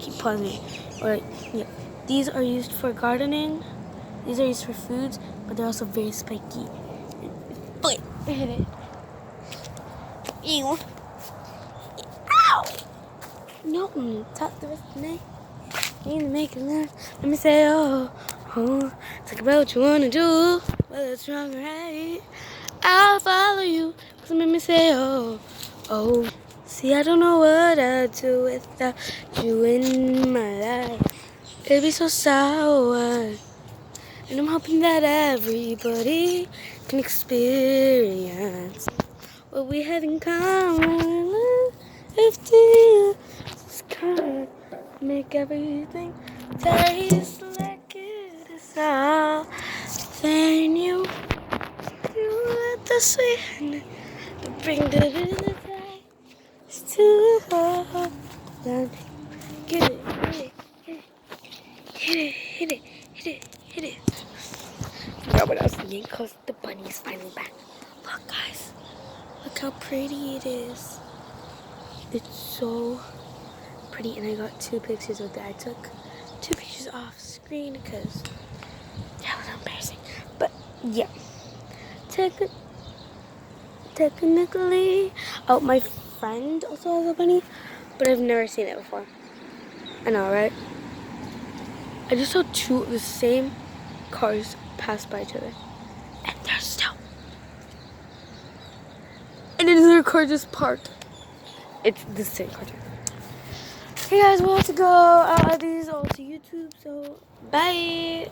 keep pausing. Or yeah, these are used for gardening. These are used for foods, but they're also very spiky. Wait, I hit it. Ew. Ow! No, talk the rest of the night. Need to make it love. Let me say, oh, talk about what you wanna do. Well, it's wrong, right? I'll follow you. Cause make me say, oh. See, I don't know what I'd do without you in my life. It'd be so sour. And I'm hoping that everybody can experience what we have in common. If you just can't make everything taste like it is all, then you let the sweetness bring the taste to the then get it, hit it. Forgot what I was thinking because the bunny is finally back. Look, guys. Look how pretty it is. It's so pretty. And I got 2 pictures with it. I took 2 pictures off screen because that was embarrassing. But yeah. Technically, oh, my friend also has a bunny, but I've never seen it before. I know, right? I just saw 2 of the same cars pass by each other. And they're still. And another car just parked. It's the same car. Hey guys, we'll have to go. I'll add these all to YouTube, so bye.